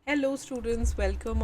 Hello students, welcome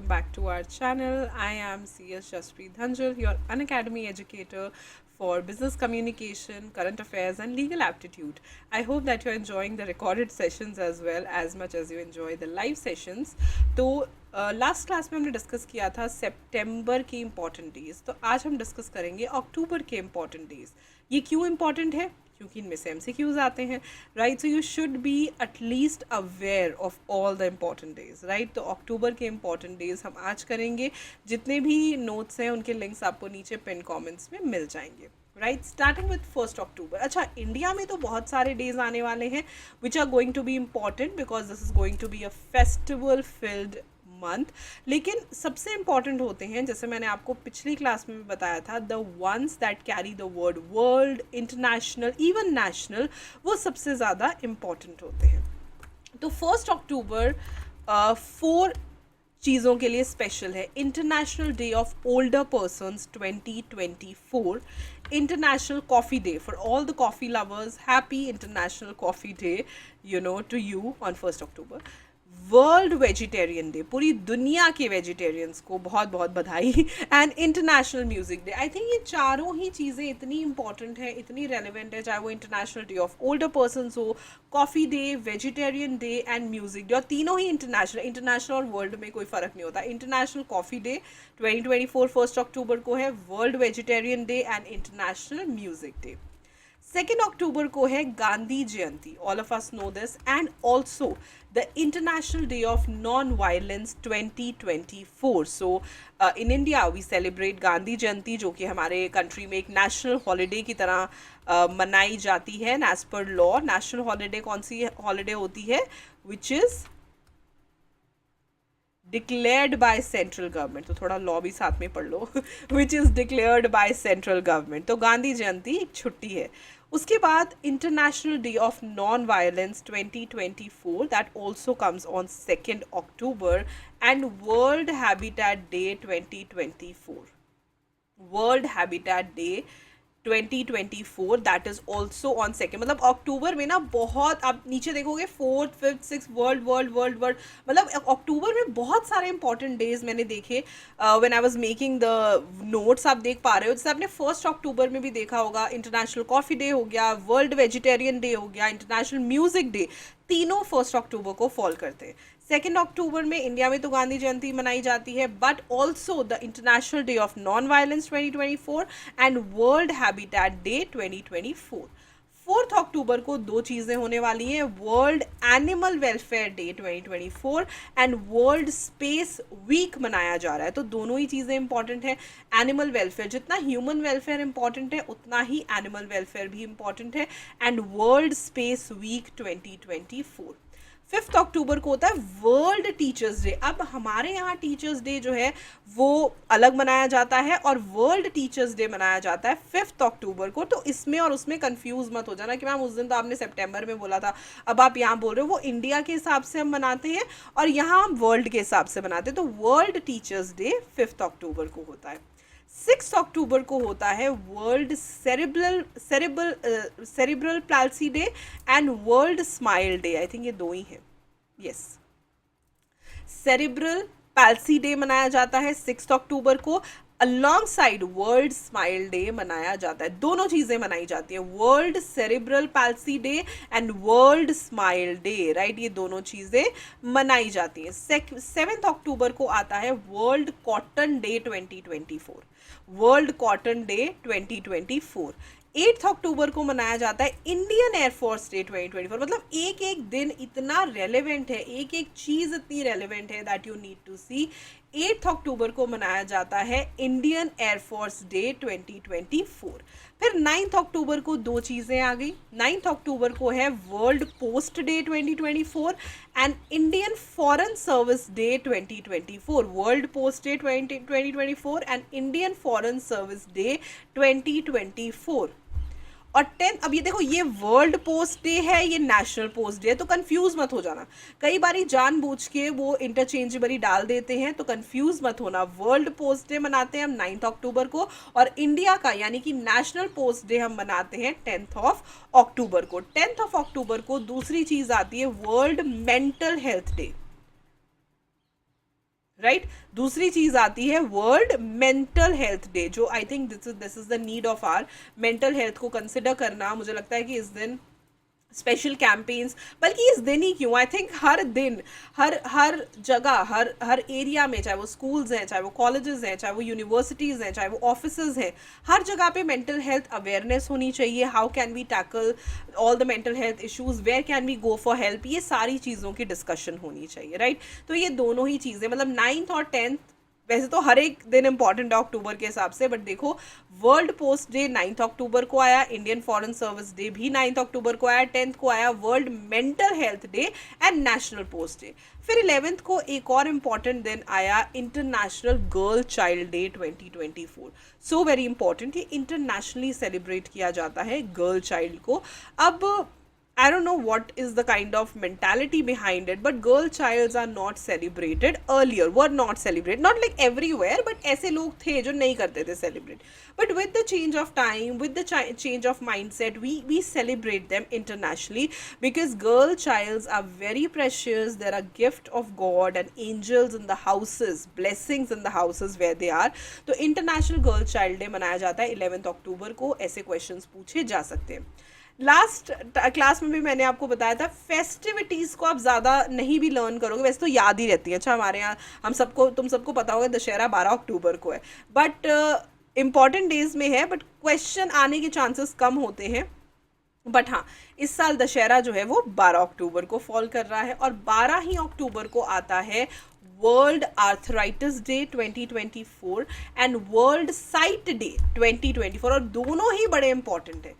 back to our channel. I am CS Jaspreet Dhanjal, your Unacademy educator for business communication, current affairs and legal aptitude. I hope that you're enjoying the recorded sessions as much as you enjoy the live sessions. तो last class में हमने discuss किया था सितंबर के important days, तो आज हम discuss करेंगे अक्टूबर के इम्पॉर्टेंट डेज. ये क्यों इम्पॉर्टेंट है? क्योंकि इनमें से एमसीक्यूज आते हैं, right. So you should be at least aware of all the important days, right. तो अक्टूबर के इम्पॉर्टेंट डेज हम आज करेंगे. जितने भी नोट्स हैं उनके लिंक्स आपको नीचे पिन कमेंट्स में मिल जाएंगे, राइट. स्टार्टिंग विथ 1 अक्टूबर. अच्छा, इंडिया में तो बहुत सारे डेज आने वाले हैं which are going to be important because this is going to be a festival filled month. लेकिन सबसे इंपॉर्टेंट होते हैं, जैसे मैंने आपको पिछली क्लास में भी बताया था, the ones that carry the word world, international, even national, वो सबसे ज़्यादा इम्पॉर्टेंट होते हैं. तो 1 अक्टूबर 4 चीज़ों के लिए स्पेशल है. International day of older persons 2024, international coffee day for all the coffee lovers. Happy international coffee day to you on 1 October. World vegetarian day, पूरी दुनिया के वेजिटेरियंस को बहुत बहुत बधाई. And international music day. I think ये चारों ही चीज़ें इतनी इंपॉर्टेंट है, इतनी रेलिवेंट है, चाहे वो international day of older persons हो, coffee day, vegetarian day and music day. और तीनों ही इंटरनेशनल और वर्ल्ड में कोई फ़र्क नहीं होता. इंटरनेशनल कॉफ़ी डे 2024 1 अक्टूबर को है, world vegetarian day and international music day 2 अक्टूबर को है Gandhi Jayanti. All of us know this. And also the international day of non violence 2024. So in India we celebrate Gandhi Jayanti, जो कि हमारे कंट्री में एक नेशनल हॉलीडे की तरह मनाई जाती है. As per law national holiday कौन सी हॉलीडे होती है? Which is declared by central government. तो थोड़ा लॉ भी साथ में पढ़ लो. Which is declared by central government. तो गांधी जयंती एक छुट्टी है. उसके बाद international day of non violence 2024, that also comes on 2 अक्टूबर. And world habitat day 2024, world habitat day 2024, that is also on second. मतलब अक्टूबर में ना बहुत, आप नीचे देखोगे 4th 5th 6th world world world world, मतलब अक्टूबर में बहुत सारे इंपॉर्टेंट डेज मैंने देखे. When I was making the notes, आप देख पा रहे हो, जैसे आपने 1 अक्टूबर में भी देखा होगा, इंटरनेशनल कॉफ़ी डे हो गया, वर्ल्ड वेजिटेरियन डे हो गया, इंटरनेशनल म्यूजिक डे, तीनों 1 अक्टूबर को फॉल करते हैं. 2 अक्टूबर में इंडिया में तो गांधी जयंती मनाई जाती है, but also the international day of non violence 2024 and world habitat day 2024. 4 अक्टूबर को दो चीज़ें होने वाली हैं. World animal welfare day 2024 and world space week मनाया जा रहा है. तो दोनों ही चीज़ें इंपॉर्टेंट है. एनिमल वेलफेयर, जितना ह्यूमन वेलफेयर इंपॉर्टेंट है उतना ही एनिमल वेलफेयर भी इंपॉर्टेंट है. And world space week 2024. 5 अक्टूबर को होता है वर्ल्ड टीचर्स डे. अब हमारे यहाँ टीचर्स डे जो है वो अलग मनाया जाता है और वर्ल्ड टीचर्स डे मनाया जाता है 5 अक्टूबर को. तो इसमें और उसमें कंफ्यूज मत हो जाना कि मैम उस दिन तो आपने सितंबर में बोला था, अब आप यहाँ बोल रहे हो. वो इंडिया के हिसाब से हम मनाते हैं और यहाँ हम वर्ल्ड के हिसाब से मनाते हैं. तो वर्ल्ड टीचर्स डे 5 अक्टूबर को होता है. 6 अक्टूबर को होता है world cerebral palsy day and world smile day. I think ये दो ही हैं. यस, सेरिब्रल पैल्सी डे मनाया जाता है 6 अक्टूबर को. Along side world smile day मनाया जाता है. दोनों चीज़ें मनाई जाती है, world cerebral palsy day and world smile day, right. ये दोनों चीज़ें मनाई जाती हैं. 7 अक्टूबर को आता है world cotton day 2024, world cotton day 2024. 8 अक्टूबर को मनाया जाता है इंडियन एयरफोर्स डे 2024. मतलब एक एक दिन इतना रेलेवेंट है, एक एक चीज़ इतनी रेलेवेंट है दैट यू नीड टू सी. 8 अक्टूबर को मनाया जाता है इंडियन एयरफोर्स डे 2024. फिर 9 अक्टूबर को दो चीज़ें आ गई. 9 अक्टूबर को है world post day 2024 and Indian foreign service day 2024. World post day 2024 and Indian foreign service day 2024. और 10, अब ये देखो, ये वर्ल्ड पोस्ट डे है, ये नेशनल पोस्ट डे है, तो कंफ्यूज मत हो जाना. कई बारी जानबूझ के वो इंटरचेंजेबली डाल देते हैं, तो कंफ्यूज मत होना. वर्ल्ड पोस्ट डे मनाते हैं हम 9 अक्टूबर को और इंडिया का यानी कि नेशनल पोस्ट डे हम मनाते हैं 10 अक्टूबर को. 10 अक्टूबर को दूसरी चीज़ आती है world mental health day. Right दूसरी चीज आती है वर्ल्ड मेंटल हेल्थ डे, जो I think this is the need of our mental health को कंसिडर करना। मुझे लगता है कि इस दिन स्पेशल कैंपेन्स, बल्कि इस दिन ही क्यों, आई थिंक हर दिन हर हर जगह हर एरिया में, चाहे वो स्कूल्स हैं, चाहे वो कॉलेजेस हैं, चाहे वो यूनिवर्सिटीज़ हैं, चाहे वो ऑफिसेज हैं, हर जगह पे मेंटल हेल्थ अवेयरनेस होनी चाहिए। How can we tackle all the mental health issues, where can we go for help, ये सारी चीज़ों की डिस्कशन होनी चाहिए, राइट तो ये दोनों ही चीज़ें, मतलब 9th और 10th, वैसे तो हर एक दिन इंपॉर्टेंट है अक्टूबर के हिसाब से, बट देखो वर्ल्ड पोस्ट डे 9th अक्टूबर को आया, इंडियन फॉरेन सर्विस डे भी 9th अक्टूबर को आया, 10th को आया world mental health day and national post day. फिर 11th को एक और इम्पॉर्टेंट दिन आया international girl child day 2024। So very important, ये इंटरनेशनली सेलिब्रेट किया जाता है गर्ल चाइल्ड को। अब I don't know what is the kind of mentality behind it, but girl childs are not celebrated earlier, were not celebrated, not like everywhere, but ऐसे लोग थे जो नहीं करते थे celebrate. But with the change of time, with the change of mindset, we celebrate them internationally because girl childs are very precious. There are gift of God and angels in the houses, blessings in the houses where they are. तो International Girl Child Day मनाया जाता है 11th अक्टूबर को। ऐसे questions पूछे जा सकते हैं। लास्ट क्लास में भी मैंने आपको बताया था फेस्टिविटीज़ को आप ज़्यादा नहीं भी लर्न करोगे, वैसे तो याद ही रहती है। अच्छा हमारे यहाँ तुम सबको पता होगा दशहरा 12 अक्टूबर को है, बट इम्पॉर्टेंट डेज में है, बट क्वेश्चन आने के चांसेस कम होते हैं। बट हाँ, इस साल दशहरा जो है वो 12 अक्टूबर को फॉल कर रहा है, और 12 ही अक्टूबर को आता है world arthritis day 2024 and world site day 2024, और दोनों ही बड़े इंपॉर्टेंट है,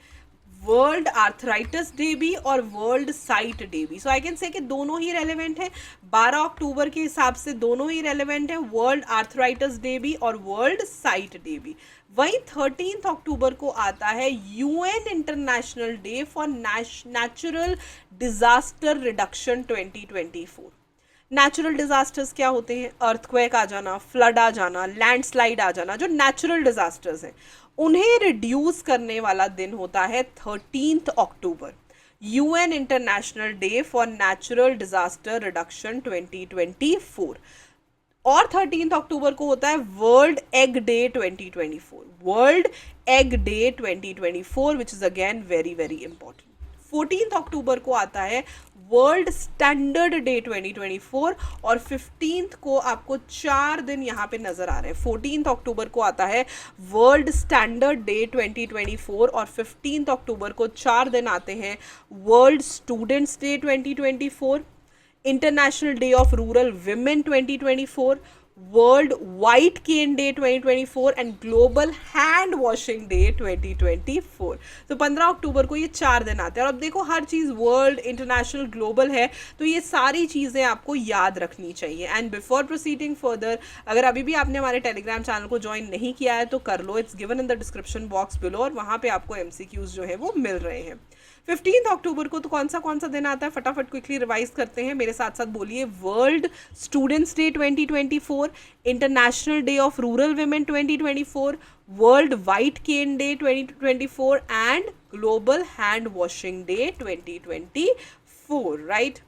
वर्ल्ड आर्थराइटिस डे भी और वर्ल्ड साइट डे भी। सो आई कैन से कि दोनों ही रेलिवेंट है, 12 अक्टूबर के हिसाब से दोनों ही रेलिवेंट है, वर्ल्ड आर्थराइटिस डे भी और वर्ल्ड साइट डे भी। वहीं 13th अक्टूबर को आता है UN international day for natural disaster reduction 2024। Natural disasters क्या होते हैं? अर्थक्वेक आ जाना, फ्लड आ जाना, लैंडस्लाइड आ जाना, जो नेचुरल डिजास्टर्स हैं उन्हें रिड्यूस करने वाला दिन होता है 13th October, UN international day for natural disaster reduction 2024। और 13th अक्टूबर को होता है world egg day 2024, world egg day 2024 which is again very very important. 14th अक्टूबर को आता है वर्ल्ड स्टैंडर्ड डे 2024, और 15th को आपको 4 दिन यहाँ पे नजर आ रहे हैं। 14th अक्टूबर को आता है वर्ल्ड स्टैंडर्ड डे 2024, और 15th अक्टूबर को 4 दिन आते हैं world students day 2024, international day of rural women 2024, world white cane day 2024 and global hand washing day 2024। तो 15 अक्टूबर को ये 4 दिन आते हैं। और अब देखो हर चीज़ वर्ल्ड, इंटरनेशनल, ग्लोबल है, तो ये सारी चीज़ें आपको याद रखनी चाहिए। एंड बिफोर प्रोसीडिंग फर्दर, अगर अभी भी आपने हमारे टेलीग्राम चैनल को ज्वाइन नहीं किया है तो कर लो, it's given in the description box below, और वहाँ पे आपको MCQs जो है वो मिल रहे हैं। 15th अक्टूबर को तो कौन सा दिन आता है, फटाफट क्विकली रिवाइज करते हैं, मेरे साथ साथ बोलिए। World students day 2024, international day of rural women 2024, world white cane day 2024 and global hand washing day 2024, right.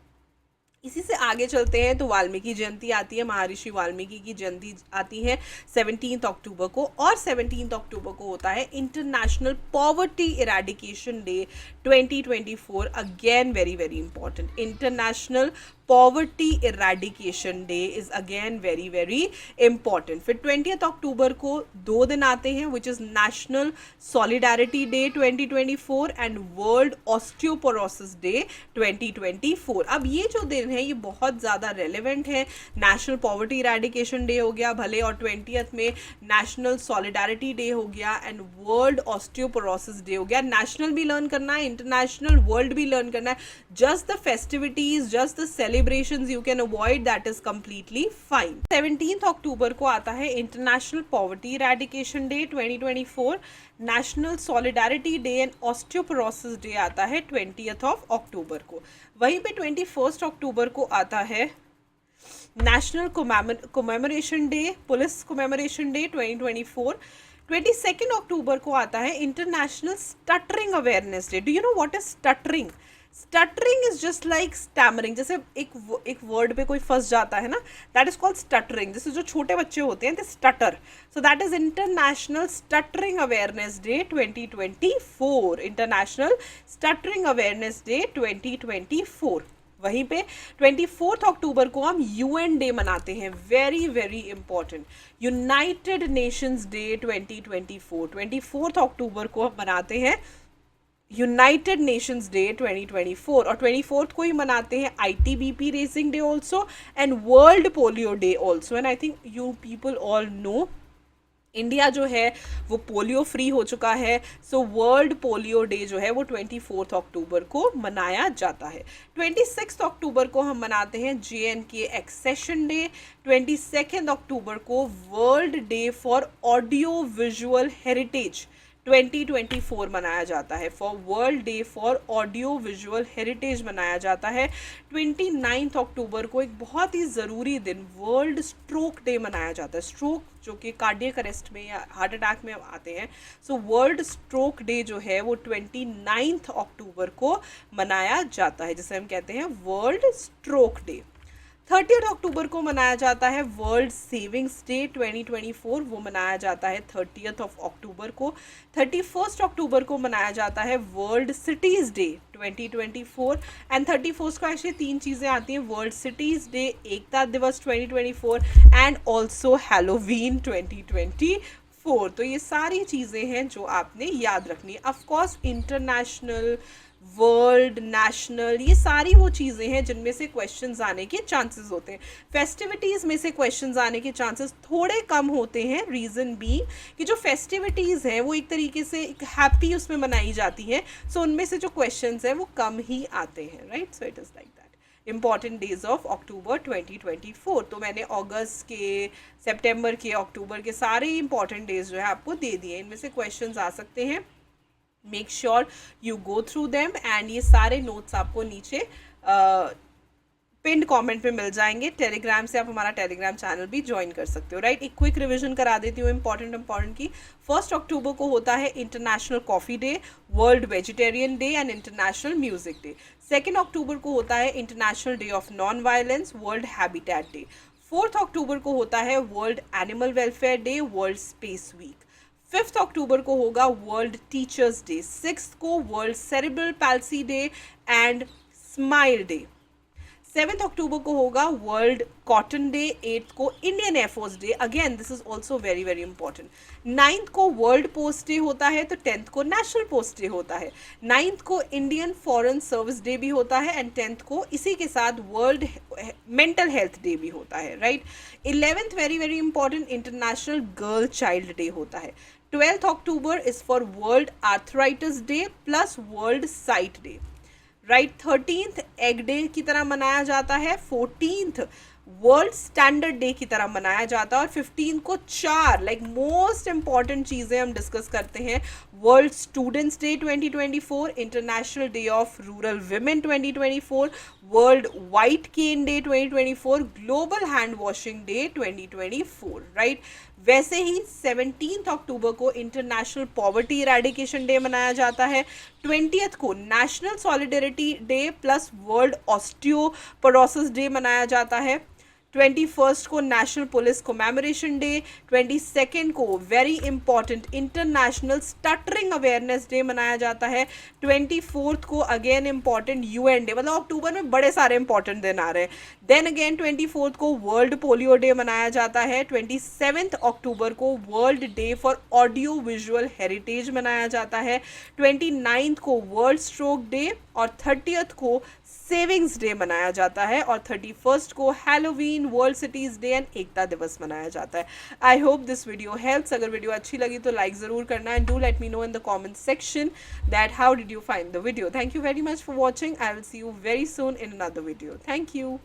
इसी से आगे चलते हैं तो वाल्मीकि जयंती आती है, महर्षि वाल्मीकि की जयंती आती है 17th अक्टूबर को, और 17th अक्टूबर को होता है international poverty eradication day 2024, again very very important. International poverty eradication day is again very very important. फिर 20th अक्टूबर को 2 दिन आते हैं which is national solidarity day 2024 and world osteoporosis day 2024। अब ये जो दिन है ये बहुत ज़्यादा रेलिवेंट है। नेशनल पॉवर्टी इरेडिकेशन डे हो गया भले, और 20th में नेशनल सॉलिडारिटी डे हो गया एंड वर्ल्ड ऑस्टियोपोरोसिस डे हो गया। नेशनल भी लर्न करना है, इंटरनेशनल, वर्ल्ड भी लर्न करना है। Just the festivities, just the celebrations you can avoid, that is completely fine। 17th अक्टूबर को आता है international poverty eradication day 2024, national solidarity day and osteoporosis day आता है 20th ऑफ अक्टूबर को। वहीं पे 21st अक्टूबर को आता है national commemoration day, police commemoration day 2024। 22nd अक्टूबर को आता है international stuttering awareness day. Do you know what is stuttering? Stuttering is just like stammering, जैसे एक वर्ड पे कोई फंस जाता है ना, दैट इज कॉल्ड स्टटरिंग। जैसे जो छोटे बच्चे होते हैं they stutter, so that is international stuttering awareness day 2024, international stuttering awareness day 2024। वहीं पे 24 अक्टूबर को हम यूएन डे मनाते हैं, very very important, United Nations day 2024। 24 अक्टूबर को हम मनाते हैं यूनाइटेड नेशंस डे 2024, और 24 को ही मनाते हैं ITBP racing day also and world polio day also. And I think you people all know India जो है वो पोलियो फ्री हो चुका है, सो वर्ल्ड पोलियो डे जो है वो 24 अक्टूबर को मनाया जाता है। 26 अक्टूबर को हम मनाते हैं JNK एक्सेशन डे। 22 अक्टूबर को world day for audio visual heritage 2024 मनाया जाता है, for world day for audio visual heritage मनाया जाता है। 29 अक्टूबर को एक बहुत ही ज़रूरी दिन वर्ल्ड स्ट्रोक डे मनाया जाता है, स्ट्रोक जो कि कार्डियक अरेस्ट में या हार्ट अटैक में आते हैं, सो वर्ल्ड स्ट्रोक डे जो है वो 29 अक्टूबर को मनाया जाता है, जिसे हम कहते हैं वर्ल्ड स्ट्रोक डे। 30 अक्टूबर को मनाया जाता है वर्ल्ड सेविंग्स डे 2024, वो मनाया जाता है 30 अक्टूबर को। 31 अक्टूबर को मनाया जाता है वर्ल्ड सिटीज़ डे 2024, एंड 31 को एक्चुअली 3 चीज़ें आती हैं, वर्ल्ड सिटीज़ डे, एकता दिवस 2024 एंड ऑल्सो हैलोवीन 2024। तो ये सारी चीज़ें हैं जो आपने याद रखनी है। ऑफकोर्स इंटरनेशनल, वर्ल्ड, नेशनल, ये सारी वो चीज़ें हैं जिनमें से क्वेश्चंस आने के चांसेस होते हैं। फेस्टिविटीज़ में से क्वेश्चंस आने के चांसेस थोड़े कम होते हैं, रीज़न बी कि जो फेस्टिविटीज़ हैं वो एक तरीके से एक हैप्पी उसमें मनाई जाती हैं, सो उनमें से जो क्वेश्चंस हैं वो कम ही आते हैं, right. So it is like that. Important days of October 2024, तो मैंने अगस्त के, सितंबर के, अक्टूबर के सारे इंपॉर्टेंट डेज जो है आपको दे दिए, इनमें से क्वेश्चंस आ सकते हैं। Make sure you go through them, and ये सारे नोट्स आपको नीचे पिंड कमेंट में मिल जाएंगे। टेलीग्राम से आप हमारा टेलीग्राम चैनल भी ज्वाइन कर सकते हो, राइट। एक क्विक रिवीजन करा देती हूँ इंपॉर्टेंट की। 1 अक्टूबर को होता है international coffee day, world vegetarian day and international music day. 2 अक्टूबर को होता है international day of non violence, world habitat day. 4 अक्टूबर को होता है world animal welfare day, world space week. 5 अक्टूबर को होगा वर्ल्ड टीचर्स डे। 6 को world cerebral palsy day and smile day. 7 अक्टूबर को होगा वर्ल्ड कॉटन डे। 8 को Indian air force day, again this is also very very important. 9 को वर्ल्ड पोस्ट डे होता है, तो 10 को नेशनल पोस्ट डे होता है। 9 को इंडियन फॉरेन सर्विस डे भी होता है, एंड 10 को इसी के साथ वर्ल्ड मेंटल हेल्थ डे भी होता है, right. 11th very very important, international girl child day होता है। 12th October is for world arthritis debt plus world site day, right. 13th egg day की तरह मनाया जाता है। 14th वर्ल्ड स्टैंडर्ड डे की तरह मनाया जाता है, और 15 को 4 लाइक मोस्ट इंपॉर्टेंट चीज़ें हम डिस्कस करते हैं। World students day 2024, international day of rural women 2024, world white cane day 2024, global hand washing day 2024, right. वैसे ही 17 अक्टूबर को इंटरनेशनल पॉवर्टी इरेडिकेशन डे मनाया जाता है। 20th को national solidarity debt plus world osteoporosis day मनाया जाता है। 21st को national police commemoration day. 22nd को very important international stuttering awareness day मनाया जाता है। 24th को अगेन इंपॉर्टेंट यूएन डे, मतलब अक्टूबर में बड़े सारे इंपॉर्टेंट दिन आ रहे हैं। देन अगेन 24th को वर्ल्ड पोलियो डे मनाया जाता है। 27th अक्टूबर को world day for audio visual heritage मनाया जाता है। 29th को वर्ल्ड स्ट्रोक डे, और 30th को सेविंग्स डे मनाया जाता है, और 31st को Halloween, world cities day and Ekta Diwas मनाया जाता है। I hope this video helps. अगर वीडियो अच्छी लगी तो लाइक ज़रूर करना, and do let me know in the comment section that how did you find the video. Thank you very much for watching. I will see you very soon in another video. Thank you.